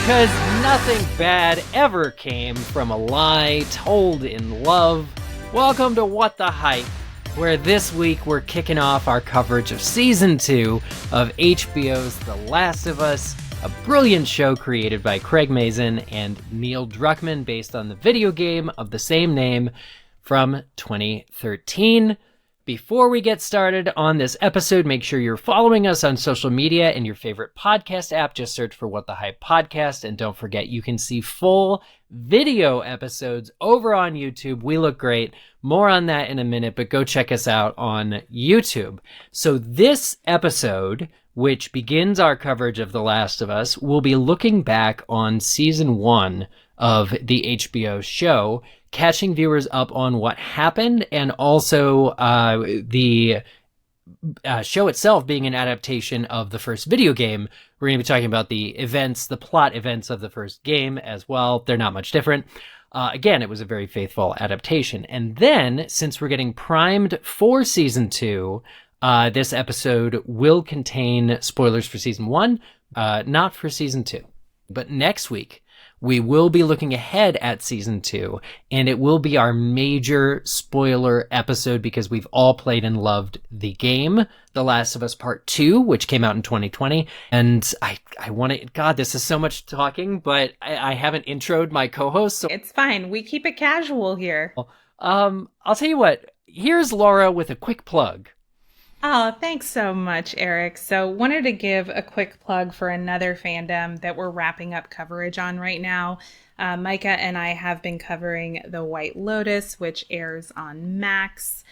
because nothing bad ever came from a lie told in love. Welcome to What the Hype, where this week we're kicking off our coverage of Season 2 of HBO's The Last of Us, a brilliant show created by Craig Mazin and Neil Druckmann based on the video game of the same name from 2013. Before we get started on this episode, make sure you're following us on social media and your favorite podcast app. Just search for What the Hype Podcast. And don't forget, you can see full video episodes over on YouTube. We look great. More on that in a minute, but go check us out on YouTube. So this episode, which begins our coverage of The Last of Us, will be looking back on Season 1 of the HBO show, catching viewers up on what happened, and also the show itself being an adaptation of the first video game. We're going to be talking about the events, the plot events of the first game as well. They're not much different. Again, it was a very faithful adaptation. And then, since we're getting primed for Season 2, this episode will contain spoilers for Season 1, not for Season 2. But next week, we will be looking ahead at Season 2, and it will be our major spoiler episode because we've all played and loved the game, The Last of Us Part 2, which came out in 2020. And I want to, God, this is so much talking, but I haven't introed my co-host. So it's fine. We keep it casual here. I'll tell you what, here's Laura with a quick plug. Oh, thanks so much, Eric. So wanted to give a quick plug for another fandom that we're wrapping up coverage on right now. Micah and I have been covering The White Lotus, which airs on Max.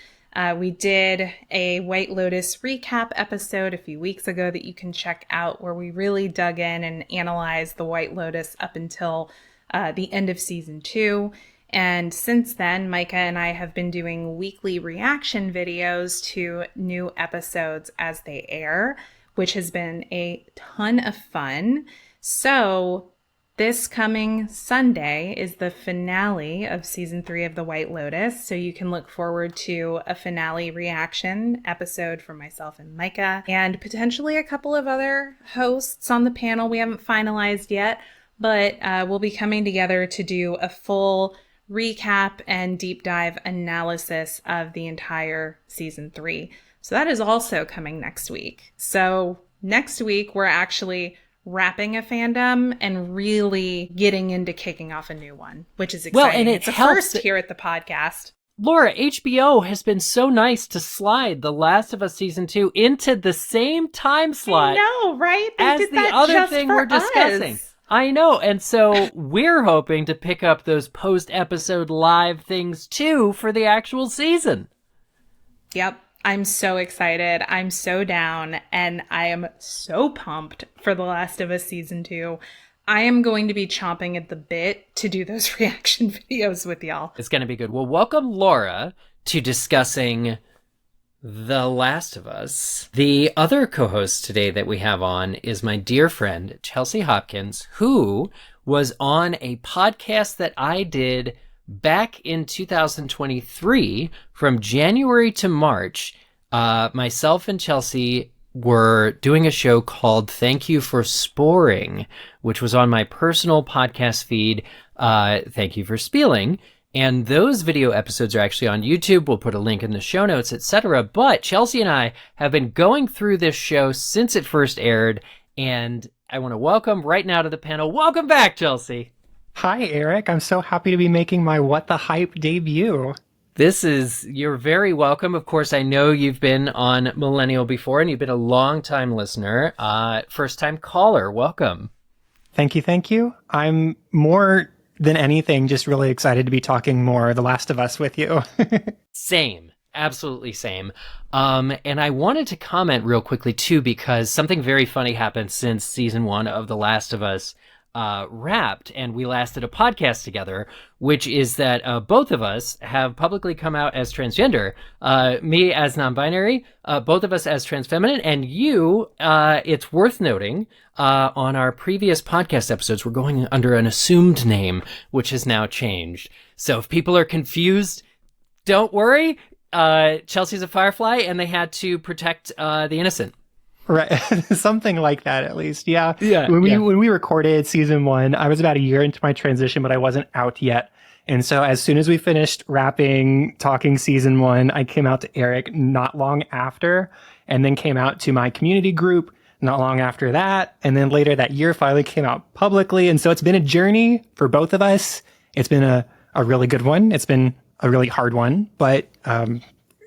We did a White Lotus recap episode a few weeks ago that you can check out, where we really dug in and analyzed The White Lotus up until the end of Season 2. And since then, Micah and I have been doing weekly reaction videos to new episodes as they air, which has been a ton of fun. So this coming Sunday is the finale of Season 3 of The White Lotus. So you can look forward to a finale reaction episode from myself and Micah, and potentially a couple of other hosts on the panel we haven't finalized yet. But we'll be coming together to do a full recap and deep dive analysis of the entire Season 3. So that is also coming next week. So next week, we're actually wrapping a fandom and really getting into kicking off a new one, which is exciting. Well, and it's a first here at the podcast. Laura, HBO has been so nice to slide The Last of Us Season 2 into the same time slot. I know, right? They as did the that other just thing for we're discussing. us. I know, and so we're hoping to pick up those post-episode live things too for the actual season. Yep, I'm so excited. I'm so down, and I am so pumped for The Last of Us Season 2. I am going to be chomping at the bit to do those reaction videos with y'all. It's going to be good. Well, welcome Laura to discussing The Last of Us. The other co-host today that we have on is my dear friend, Chelsea Hopkins, who was on a podcast that I did back in 2023 from January to March. Myself and Chelsea were doing a show called Thank You for Sporing, which was on my personal podcast feed. Thank You for Spieling. And those video episodes are actually on YouTube. We'll put a link in the show notes, etc. But Chelsea and I have been going through this show since it first aired. And I want to welcome right now to the panel. Welcome back, Chelsea. Hi, Eric. I'm so happy to be making my What the Hype debut. You're very welcome. Of course, I know you've been on Millennial before, and you've been a long-time listener. First-time caller. Welcome. Thank you. I'm more than anything just really excited to be talking more The Last of Us with you. Same. Absolutely same. And I wanted to comment real quickly, too, because something very funny happened since Season 1 of The Last of Us wrapped, and we last did a podcast together, which is that both of us have publicly come out as transgender. Me as non-binary, both of us as transfeminine, and you, it's worth noting, on our previous podcast episodes, we're going under an assumed name, which has now changed. So if people are confused, don't worry. Chelsea's a Firefly, and they had to protect the innocent. Right. Something like that, at least. Yeah. Yeah, When yeah. we recorded season one, I was about a year into my transition, but I wasn't out yet. And so as soon as we finished talking season one, I came out to Eric not long after, and then came out to my community group not long after that. And then later that year finally came out publicly. And so it's been a journey for both of us. It's been a really good one. It's been a really hard one, but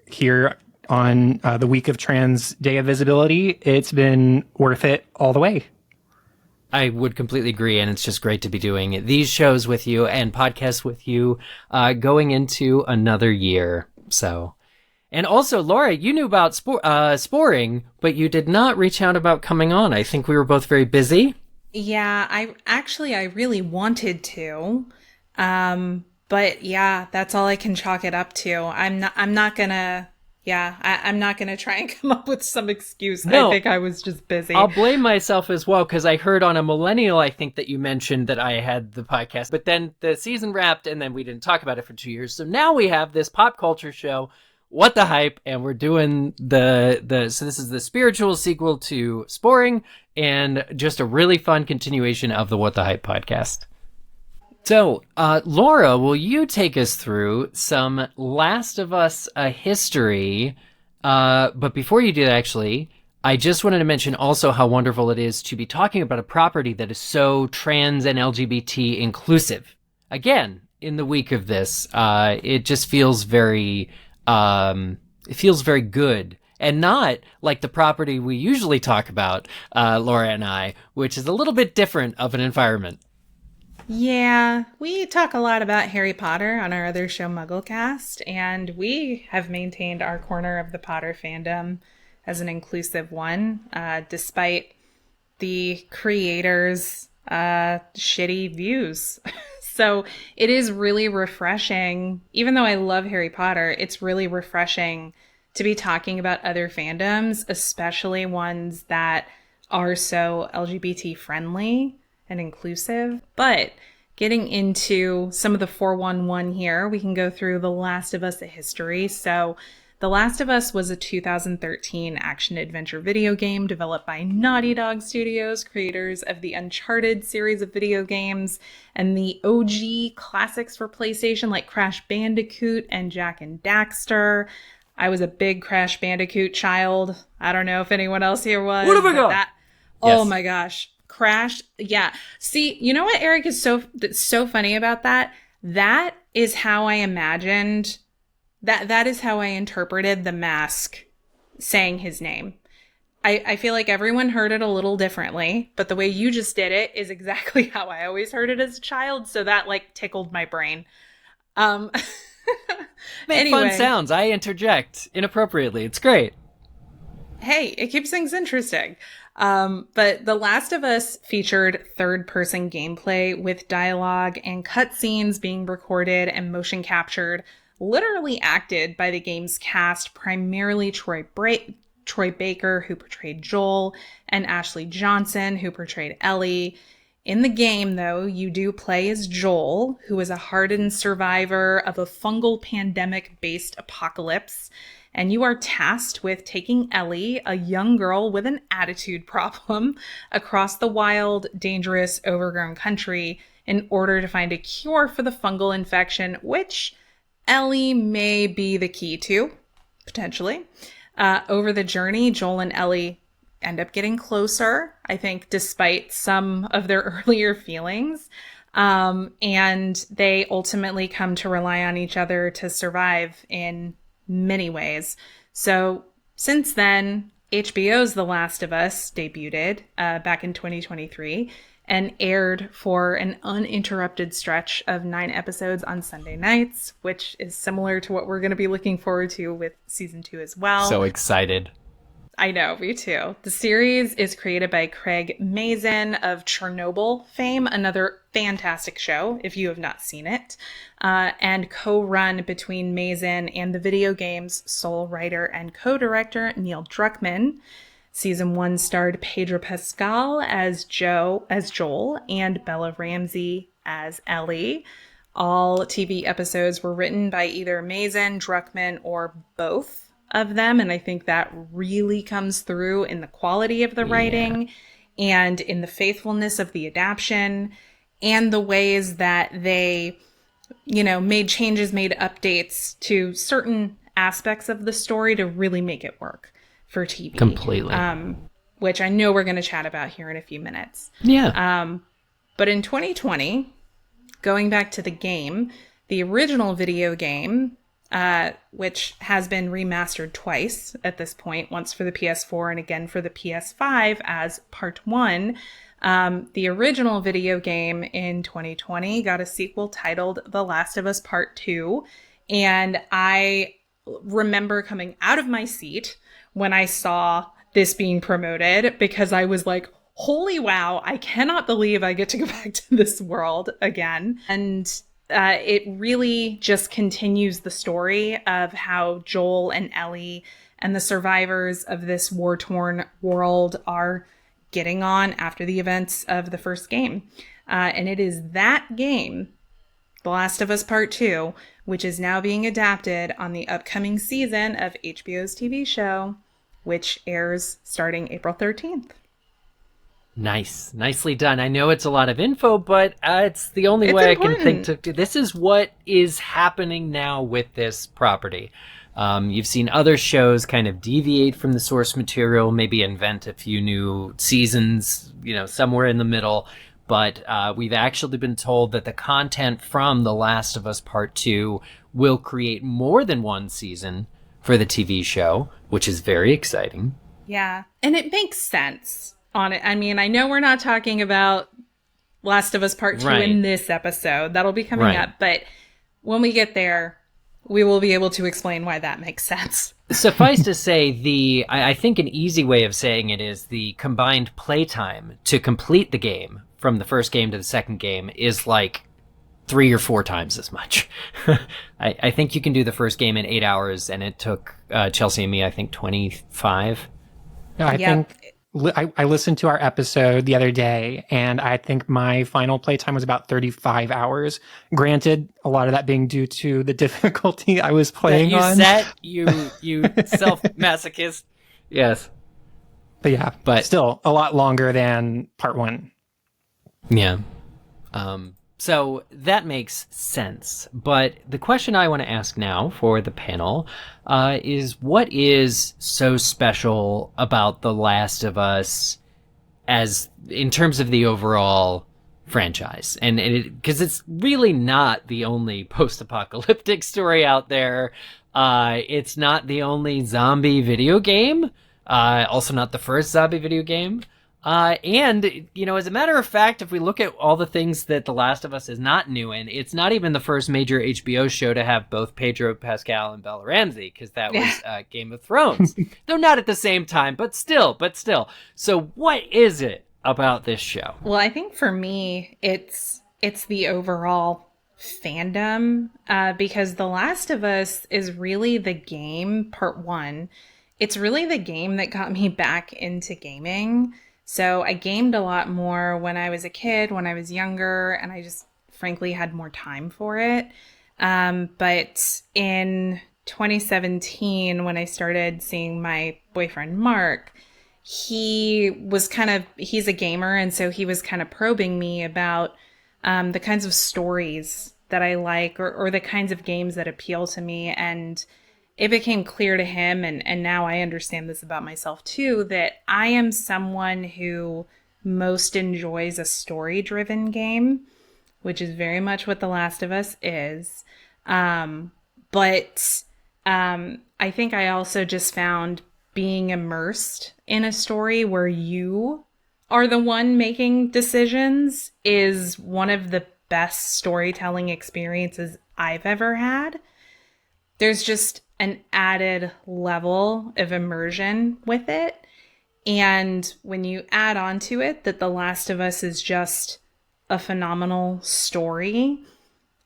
here on the week of Trans Day of Visibility, it's been worth it all the way. I would completely agree, and it's just great to be doing these shows with you and podcasts with you going into another year. So, and also, Laura, you knew about sporing, but you did not reach out about coming on. I think we were both very busy. Yeah, I really wanted to. But yeah, that's all I can chalk it up to. I'm not gonna try and come up with some excuse. No. I think I was just busy. I'll blame myself as well, because I heard on a millennial, I think that you mentioned that I had the podcast, but then the season wrapped and then we didn't talk about it for 2 years. So now we have this pop culture show, What the Hype, and we're doing so this is the spiritual sequel to Sporing and just a really fun continuation of the What the Hype podcast. So, Laura, will you take us through some Last of Us history? But before you do that, actually, I just wanted to mention also how wonderful it is to be talking about a property that is so trans and LGBT inclusive. Again, in the week of this, it just feels very good. And not like the property we usually talk about, Laura and I, which is a little bit different of an environment. Yeah, we talk a lot about Harry Potter on our other show, Mugglecast, and we have maintained our corner of the Potter fandom as an inclusive one, despite the creators' shitty views. So it is really refreshing. Even though I love Harry Potter, it's really refreshing to be talking about other fandoms, especially ones that are so LGBT friendly and inclusive. But getting into some of the 411 here, we can go through The Last of Us, the history. So The Last of Us was a 2013 action-adventure video game developed by Naughty Dog Studios, creators of the Uncharted series of video games and the OG classics for PlayStation like Crash Bandicoot and Jak and Daxter. I was a big Crash Bandicoot child. I don't know if anyone else here was. What have I got? Oh Yes. my gosh. Crash. Yeah. See, you know what, Eric, is that's so funny about that? That is how I imagined that is how I interpreted the mask saying his name. I feel like everyone heard it a little differently, but the way you just did it is exactly how I always heard it as a child. So that like tickled my brain. Make Anyway. fun sounds. I interject inappropriately. It's great. Hey, it keeps things interesting. But The Last of Us featured third-person gameplay with dialogue and cutscenes being recorded and motion captured, literally acted by the game's cast, primarily Troy Baker, who portrayed Joel, and Ashley Johnson, who portrayed Ellie. In the game, though, you do play as Joel, who is a hardened survivor of a fungal pandemic-based apocalypse. And you are tasked with taking Ellie, a young girl with an attitude problem, across the wild, dangerous, overgrown country in order to find a cure for the fungal infection, which Ellie may be the key to, potentially. Over the journey, Joel and Ellie end up getting closer, I think, despite some of their earlier feelings. And they ultimately come to rely on each other to survive in many ways. So since then, HBO's The Last of Us debuted back in 2023 and aired for an uninterrupted stretch of 9 episodes on Sunday nights, which is similar to what we're going to be looking forward to with season 2 as well. So excited. I know, me too. The series is created by Craig Mazin of Chernobyl fame, another fantastic show if you have not seen it, and co-run between Mazin and the video game's sole writer and co-director Neil Druckmann. Season 1 starred Pedro Pascal as Joel and Bella Ramsey as Ellie. All TV episodes were written by either Mazin, Druckmann, or both. of them. And I think that really comes through in the quality of the writing and in the faithfulness of the adaptation and the ways that they, made changes, made updates to certain aspects of the story to really make it work for TV. Completely. Which I know we're going to chat about here in a few minutes. Yeah. But in 2020, going back to the game, the original video game, which has been remastered twice at this point, once for the PS4 and again for the PS5 as part 1, the original video game in 2020 got a sequel titled The Last of Us Part 2. And I remember coming out of my seat when I saw this being promoted because I was like, holy wow, I cannot believe I get to go back to this world again. And it really just continues the story of how Joel and Ellie and the survivors of this war-torn world are getting on after the events of the first game. And it is that game, The Last of Us Part 2, which is now being adapted on the upcoming season of HBO's TV show, which airs starting April 13th. Nice. Nicely done. I know it's a lot of info, but it's the only way important. I can think to... This is what is happening now with this property. You've seen other shows kind of deviate from the source material, maybe invent a few new seasons, somewhere in the middle. But we've actually been told that the content from The Last of Us Part 2 will create more than one season for the TV show, which is very exciting. Yeah. And it makes sense on it. I mean, I know we're not talking about Last of Us Part 2 in this episode. That'll be coming up. But when we get there, we will be able to explain why that makes sense. Suffice to say, I think an easy way of saying it is the combined playtime to complete the game from the first game to the second game is like 3 or 4 times as much. I think you can do the first game in 8 hours, and it took Chelsea and me, I think, 25. I think I listened to our episode the other day, and I think my final playtime was about 35 hours. Granted, a lot of that being due to the difficulty I was playing on. You self-masochist. Yes. But yeah, but still a lot longer than part 1. Yeah. So that makes sense. But the question I want to ask now for the panel is, what is so special about The Last of Us as in terms of the overall franchise? And because it's really not the only post-apocalyptic story out there. It's not the only zombie video game. Also not the first zombie video game. And, as a matter of fact, if we look at all the things that The Last of Us is not new in, it's not even the first major HBO show to have both Pedro Pascal and Bella Ramsey, because that was Game of Thrones. Though not at the same time, but still. So what is it about this show? Well, I think for me, it's the overall fandom, because The Last of Us is really the game, part 1. It's really the game that got me back into gaming. So I gamed a lot more when I was a kid, when I was younger, and I just frankly had more time for it. But in 2017, when I started seeing my boyfriend, Mark, he's a gamer. And so he was kind of probing me about the kinds of stories that I like or the kinds of games that appeal to me. And it became clear to him, and now I understand this about myself too, that I am someone who most enjoys a story-driven game, which is very much what The Last of Us is. But I think I also just found being immersed in a story where you are the one making decisions is one of the best storytelling experiences I've ever had. There's just an added level of immersion with it. And when you add on to it that The Last of Us is just a phenomenal story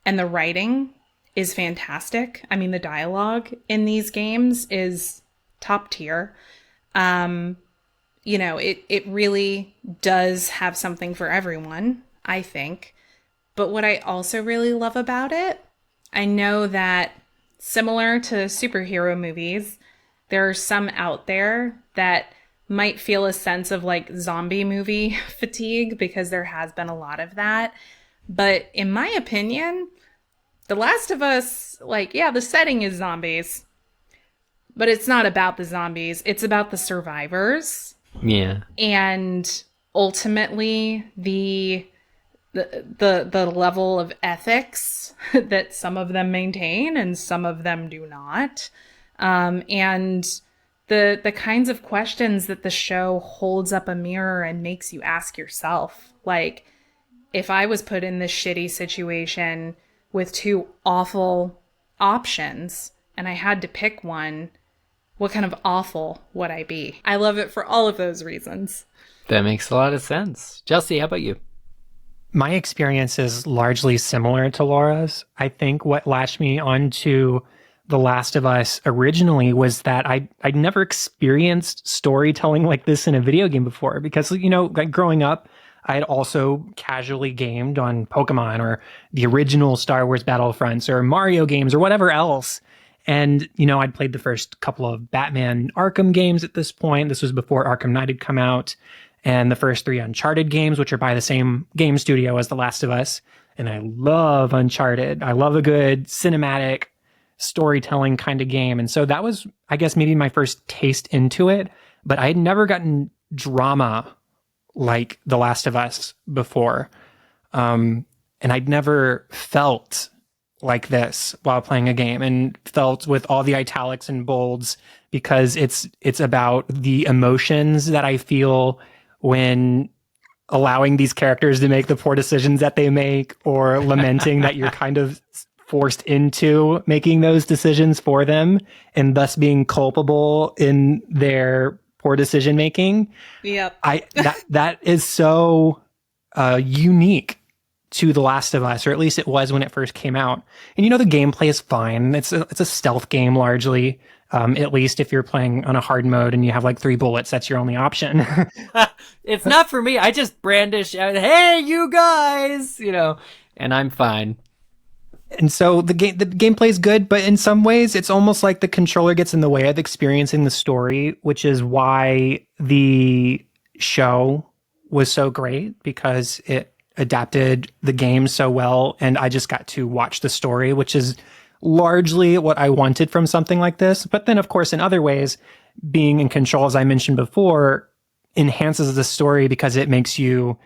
and the writing is fantastic. I mean, the dialogue in these games is top tier. It really does have something for everyone, I think. But what I also really love about it, I know that similar to superhero movies, there are some out there that might feel a sense of like zombie movie fatigue because there has been a lot of that. But in my opinion, The Last of Us, like, yeah, the setting is zombies, but it's not about the zombies. It's about the survivors. Yeah. And ultimately the level of ethics that some of them maintain and some of them do not. And the kinds of questions that the show holds up a mirror and makes you ask yourself. Like, if I was put in this shitty situation with two awful options and I had to pick one, what kind of awful would I be? I love it for all of those reasons. That makes a lot of sense. Chelsea, how about you? My experience is largely similar to Laura's. I think what latched me onto The Last of Us originally was that I'd never experienced storytelling like this in a video game before because, you know, like growing up, I had also casually gamed on Pokemon or the original Star Wars Battlefronts or Mario games or whatever else. And, you know, I'd played the first couple of Batman Arkham games at this point. This was before Arkham Knight had come out. And the first 3 Uncharted games, which are by the same game studio as The Last of Us. And I love Uncharted. I love a good cinematic storytelling kind of game. And so that was, I guess, maybe my first taste into it. But I had never gotten drama like The Last of Us before. And I'd never felt like this while playing a game, and felt with all the italics and bolds because it's about the emotions that I feel when allowing these characters to make the poor decisions that they make, or lamenting that you're kind of forced into making those decisions for them and thus being culpable in their poor decision making. Yep. That is so unique to The Last of Us, or at least it was when it first came out. And you know, the gameplay is fine. It's a stealth game largely. At least if you're playing on a hard mode and you have like 3 bullets, that's your only option. It's not for me. I just brandish out, hey, you guys, you know, and I'm fine. And so the gameplay is good, but in some ways it's almost like the controller gets in the way of experiencing the story, which is why the show was so great, because it adapted the game so well, and I just got to watch the story, which is largely what I wanted from something like this. But then, of course, in other ways, being in control, as I mentioned before, enhances the story because it makes you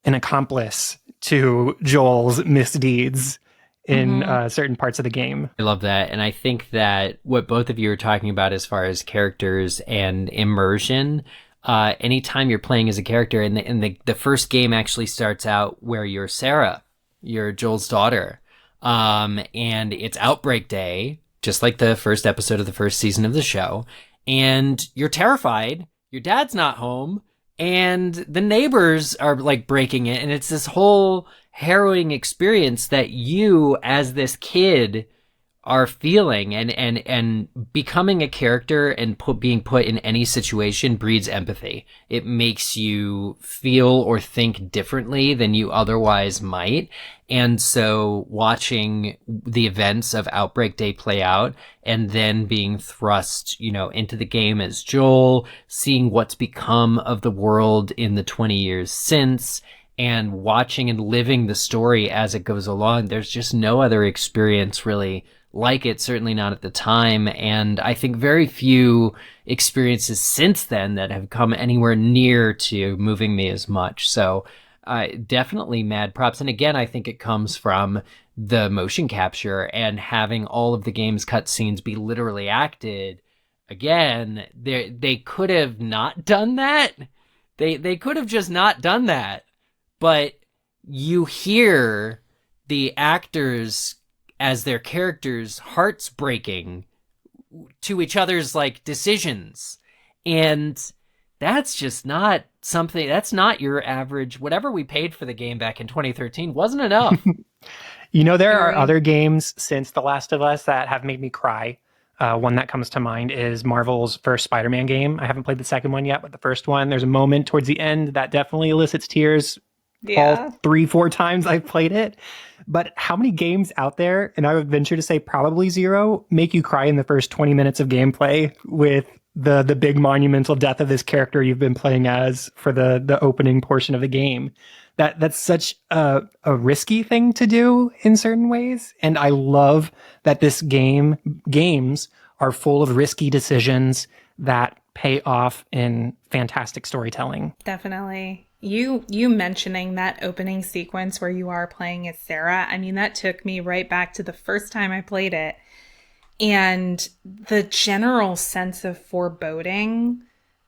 an accomplice to Joel's misdeeds in certain parts of the game. I love that. And I think that what both of you are talking about as far as characters and immersion, anytime you're playing as a character, and the first game actually starts out where you're Sarah, you're Joel's daughter. And it's Outbreak Day, just like the first episode of the first season of the show. And you're terrified. Your dad's not home. And the neighbors are like breaking it. And it's this whole harrowing experience that you, as this kid, are feeling, and becoming a character and being put in any situation breeds empathy. It makes you feel or think differently than you otherwise might. And so watching the events of Outbreak Day play out and then being thrust, you know, into the game as Joel, seeing what's become of the world in the 20 years since, and watching and living the story as it goes along, there's just no other experience really like it, certainly not at the time. And I think very few experiences since then that have come anywhere near to moving me as much. So definitely mad props. And again, I think it comes from the motion capture and having all of the game's cutscenes be literally acted. Again, they could have not done that. They could have just not done that. But you hear the actors as their characters' hearts breaking to each other's like decisions. And that's just not something, that's not your average, whatever we paid for the game back in 2013 wasn't enough. You know, there are other games since The Last of Us that have made me cry. One that comes to mind is Marvel's first Spider-Man game. I haven't played the second one yet, but the first one, there's a moment towards the end that definitely elicits tears. Yeah. all 3-4 times I've played it. But how many games out there, and I would venture to say probably zero, make you cry in the first 20 minutes of gameplay with the big monumental death of this character you've been playing as for the opening portion of the game? That's such a risky thing to do in certain ways. And I love that games are full of risky decisions that pay off in fantastic storytelling. Definitely. You mentioning that opening sequence where you are playing as Sarah, I mean, that took me right back to the first time I played it. And the general sense of foreboding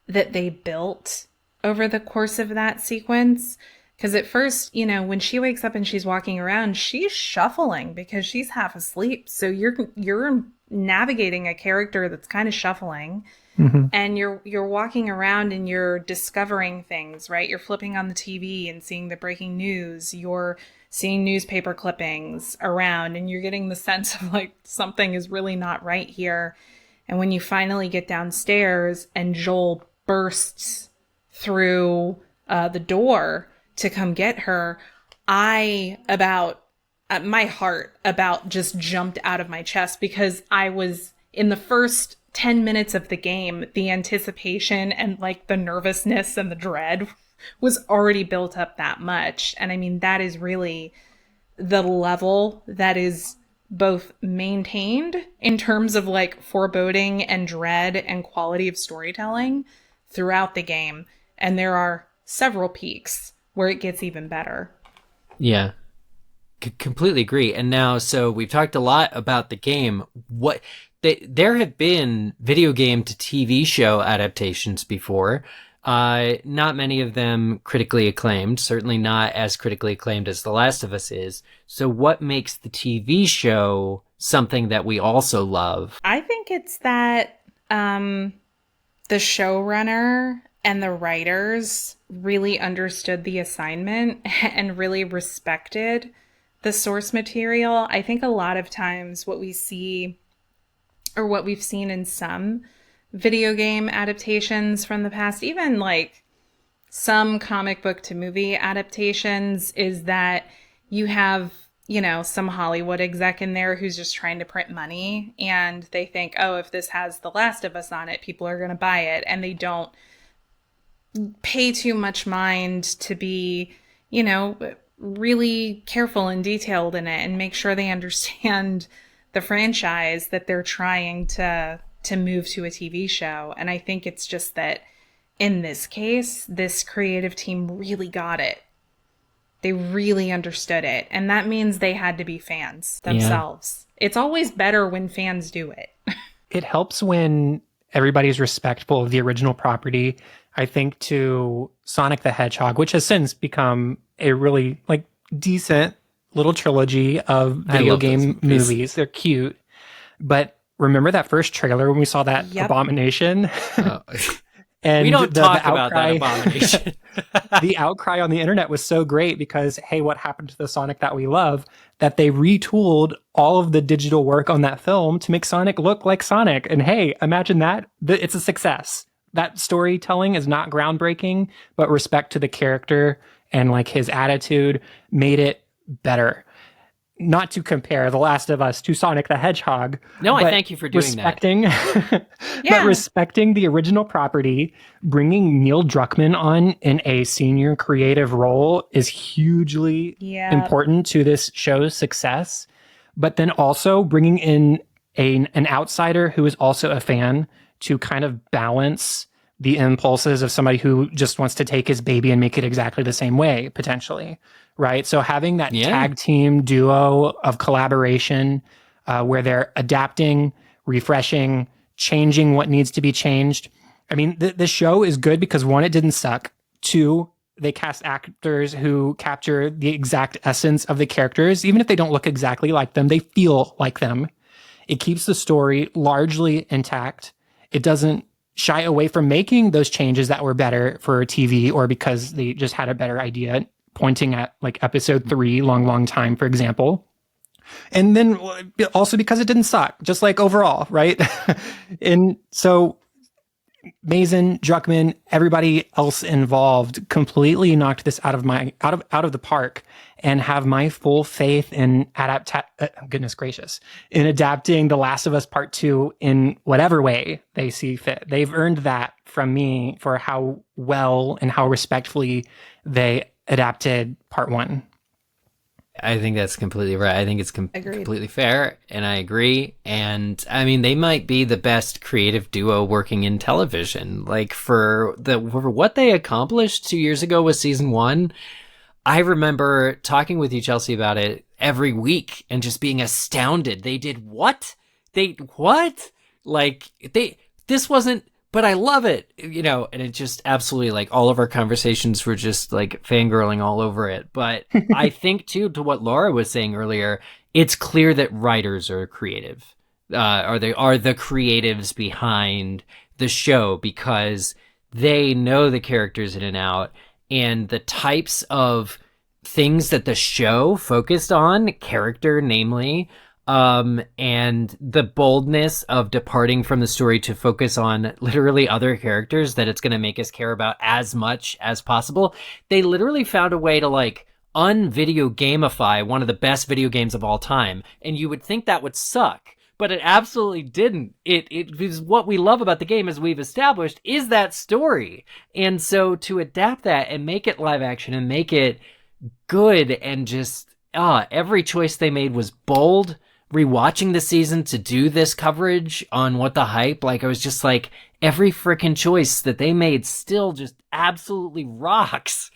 that they built over the course of that sequence. Because at first, when she wakes up and she's walking around, she's shuffling because she's half asleep. So you're navigating a character that's kind of shuffling. Mm-hmm. And you're walking around and you're discovering things, right? You're flipping on the TV and seeing the breaking news. You're seeing newspaper clippings around and you're getting the sense of like something is really not right here. And when you finally get downstairs and Joel bursts through the door to come get her, my heart about just jumped out of my chest because I was in the first 10 minutes of the game, the anticipation and like the nervousness and the dread was already built up that much. And I mean, that is really the level that is both maintained in terms of like foreboding and dread and quality of storytelling throughout the game. And there are several peaks where it gets even better. Yeah. Completely agree. And now, so we've talked a lot about the game. There have been video game to TV show adaptations before. Not many of them critically acclaimed, certainly not as critically acclaimed as The Last of Us is. So what makes the TV show something that we also love? I think it's that the showrunner and the writers really understood the assignment and really respected the source material. I think a lot of times what we see, or what we've seen in some video game adaptations from the past, even like some comic book to movie adaptations, is that you have, some Hollywood exec in there who's just trying to print money. And they think, oh, if this has The Last of Us on it, people are going to buy it. And they don't pay too much mind to be, really careful and detailed in it and make sure they understand the franchise that they're trying to move to a TV show. And I think it's just that in this case, this creative team really got it. They really understood it. And that means they had to be fans themselves. Yeah. It's always better when fans do it. It helps when everybody's respectful of the original property. I think to Sonic the Hedgehog, which has since become a really decent little trilogy of video game movies. They're cute. But remember that first trailer when we saw that abomination? And we don't talk about that abomination. The outcry on the internet was so great because, hey, what happened to the Sonic that we love? That they retooled all of the digital work on that film to make Sonic look like Sonic. And hey, imagine that. It's a success. That storytelling is not groundbreaking, but respect to the character and his attitude made it better. Not to compare The Last of Us to Sonic the Hedgehog. No, I thank you for doing that. But respecting the original property, bringing Neil Druckmann on in a senior creative role is hugely important to this show's success. But then also bringing in an outsider who is also a fan to kind of balance the impulses of somebody who just wants to take his baby and make it exactly the same way, potentially, right? So having that tag team duo of collaboration where they're adapting, refreshing, changing what needs to be changed. I mean, the show is good because one, it didn't suck. Two, they cast actors who capture the exact essence of the characters. Even if they don't look exactly like them, they feel like them. It keeps the story largely intact. It doesn't shy away from making those changes that were better for TV or because they just had a better idea, pointing at episode 3, Long Time, for example. And then also because it didn't suck, just overall, right? And so Mason, Druckmann, everybody else involved completely knocked this out of the park, and have my full faith in goodness gracious, in adapting The Last of Us Part 2 in whatever way they see fit. They've earned that from me for how well and how respectfully they adapted Part 1. I think that's completely right. I think it's completely fair, and I agree. And I mean, they might be the best creative duo working in television. Like for what they accomplished 2 years ago with season 1, I remember talking with you, Chelsea, about it every week and just being astounded. They did what? This wasn't. But I love it, and it just absolutely, like, all of our conversations were just, like, fangirling all over it. But I think, too, to what Laura was saying earlier, it's clear that writers are creative, are the creatives behind the show, because they know the characters in and out, and the types of things that the show focused on, character, namely, and the boldness of departing from the story to focus on literally other characters that it's going to make us care about as much as possible. They literally found a way to, like, unvideo gamify one of the best video games of all time. And you would think that would suck, but it absolutely didn't. It is what we love about the game, as we've established, is that story. And so to adapt that and make it live action and make it good, and just, every choice they made was bold. Rewatching the season to do this coverage on What the Hype, like, I was just like, every freaking choice that they made still just absolutely rocks.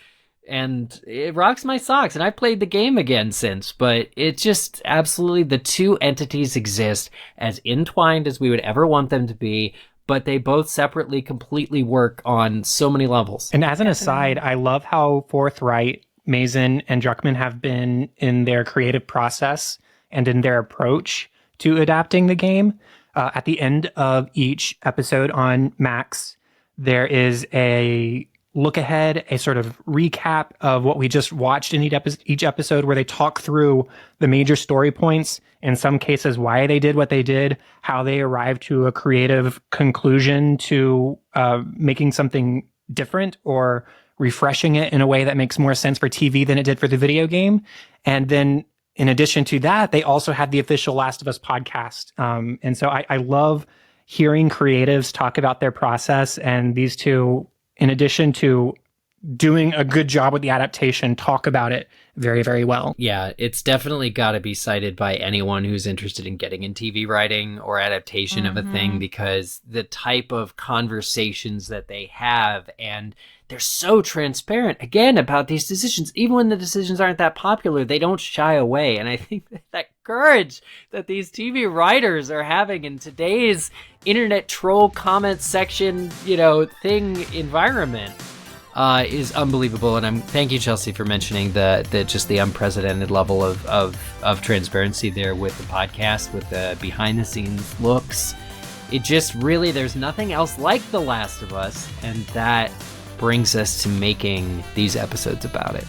And it rocks my socks. And I've played the game again since, but it just absolutely, the two entities exist as entwined as we would ever want them to be, but they both separately completely work on so many levels. And as an aside, I love how forthright Mason and Druckmann have been in their creative process and in their approach to adapting the game. At the end of each episode on Max, there is a look ahead, a sort of recap of what we just watched in each episode, where they talk through the major story points, in some cases why they did what they did, how they arrived to a creative conclusion to making something different or refreshing it in a way that makes more sense for TV than it did for the video game. And then in addition to that, they also had the official Last of Us podcast. And so I love hearing creatives talk about their process, and these two, in addition to doing a good job with the adaptation, talk about it very, very well. Yeah, it's definitely got to be cited by anyone who's interested in getting in TV writing or adaptation of a thing, because the type of conversations that they have, and they're so transparent, again, about these decisions. Even when the decisions aren't that popular, they don't shy away. And I think that courage that these TV writers are having in today's internet troll comment section, thing environment, is unbelievable. And thank you, Chelsea, for mentioning the just the unprecedented level of transparency there with the podcast, with the behind the scenes looks. It just really, there's nothing else like The Last of Us, and that brings us to making these episodes about it.